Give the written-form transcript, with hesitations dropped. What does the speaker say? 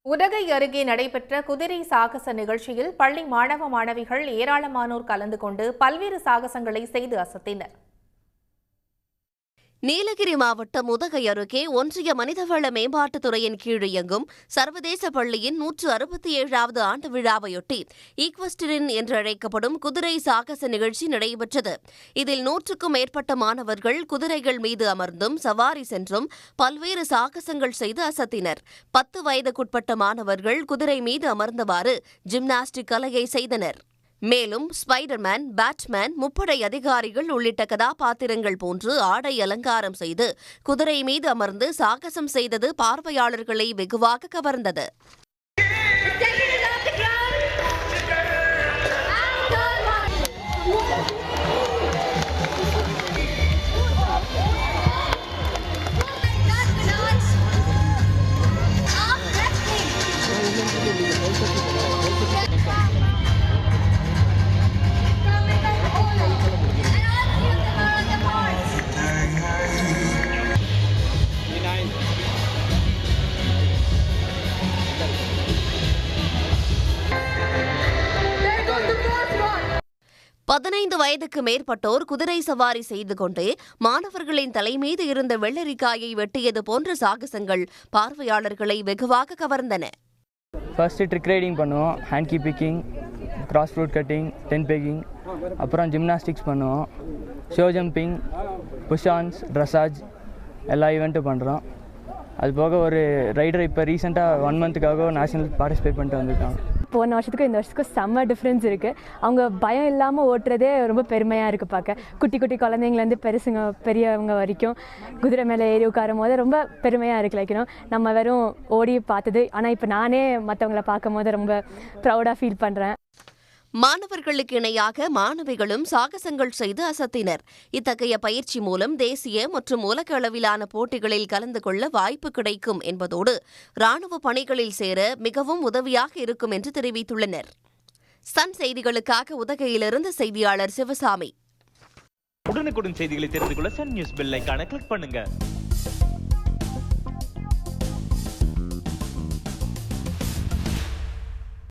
உதகை அருகே நடைபெற்ற குதிரை சாகச நிகழ்ச்சியில் பள்ளி மாணவ மாணவிகள் ஏராளமானோர் கலந்து கொண்டு பல்வேறு சாகசங்களை செய்து அசத்தினர். நீலகிரி மாவட்டம் உதகை அருகே ஒன்றிய மனிதவள மேம்பாட்டுத்துறையின் கீழ் இயங்கும் சர்வதேச பள்ளியின் 167வது ஆண்டு விழாவையொட்டி ஈக்வஸ்டிரின் என்றழைக்கப்படும் குதிரை சாகச நிகழ்ச்சி நடைபெற்றது. இதில் 100க்கும் மேற்பட்ட மாணவர்கள் குதிரைகள் மீது அமர்ந்தும் சவாரி சென்றும் பல்வேறு சாகசங்கள் செய்து அசத்தினர். 10 வயதுக்குட்பட்ட மாணவர்கள் குதிரை மீது அமர்ந்தவாறு ஜிம்னாஸ்டிக் கலையை செய்தனர். மேலும் ஸ்பைடர்மேன், பேட்மேன், முப்படை அதிகாரிகள் உள்ளிட்ட கதாபாத்திரங்கள் போன்று ஆடை அலங்காரம் செய்து குதிரை மீது அமர்ந்து சாகசம் செய்தது பார்வையாளர்களை வெகுவாக கவர்ந்தது. பதினைந்து வயதுக்கு மேற்பட்டோர் குதிரை சவாரி செய்து கொண்டே மாணவர்களின் தலைமீது இருந்த வெள்ளரிக்காயை வெட்டியது போன்ற சாகசங்கள் பார்வையாளர்களை வெகுவாக கவர்ந்தன. ஃபர்ஸ்ட் ட்ரிக் ரைடிங் பண்ணுவோம், ஹேண்ட் கீப்பிக்கிங், cross fruit cutting, tent pegging, அப்புறம் ஜிம்னாஸ்டிக்ஸ் பண்ணுவோம், ஷோ ஜம்பிங், புஷ்-ஆன்ஸ், ட்ரெஸ்ஸாஜ் எல்லா ஈவெண்ட்டும் பண்ணுறோம். அது போக ஒரு ரைடர் இப்போ ரீசெண்டாக 1 மந்த்துக்காக நேஷனல் பார்ட்டிசிபேட் பண்ணிட்டு வந்திருக்காங்க. போன வருஷத்துக்கும் இந்த வருஷத்துக்கும் செம்ம டிஃப்ரென்ஸ் இருக்குது. அவங்க பயம் இல்லாமல் ஓட்டுறதே ரொம்ப பெருமையாக இருக்குது பார்க்க. குட்டி குட்டி குழந்தைங்கலேருந்து பெரியவங்க வரைக்கும் குதிரை மேலே ஏறி உட்காரும் போது ரொம்ப பெருமையாக இருக்கு. லைக்கணும் நம்ம வெறும் ஓடி பார்த்தது, ஆனால் இப்போ நானே மற்றவங்களை பார்க்கும் போது ரொம்ப ப்ரௌடாக ஃபீல் பண்ணுறேன். மாணவர்களுக்கு இணையாக மாணவிகளும் சாகசங்கள் செய்து அசத்தினர். இத்தகைய பயிற்சி மூலம் தேசிய மற்றும் உலக அளவிலான போட்டிகளில் கலந்து கொள்ள வாய்ப்பு கிடைக்கும் என்பதோடு ராணுவ பணிகளில் சேர மிகவும் உதவியாக இருக்கும் என்று தெரிவித்துள்ளனர். சன் செய்திகளுக்காக உதகையிலிருந்து செய்தியாளர் சிவசாமி. உடனுக்குடன் செய்திகளை தெரிந்து கொள்ள சன் நியூஸ் பெல் ஐகானை கிளிக் பண்ணுங்க.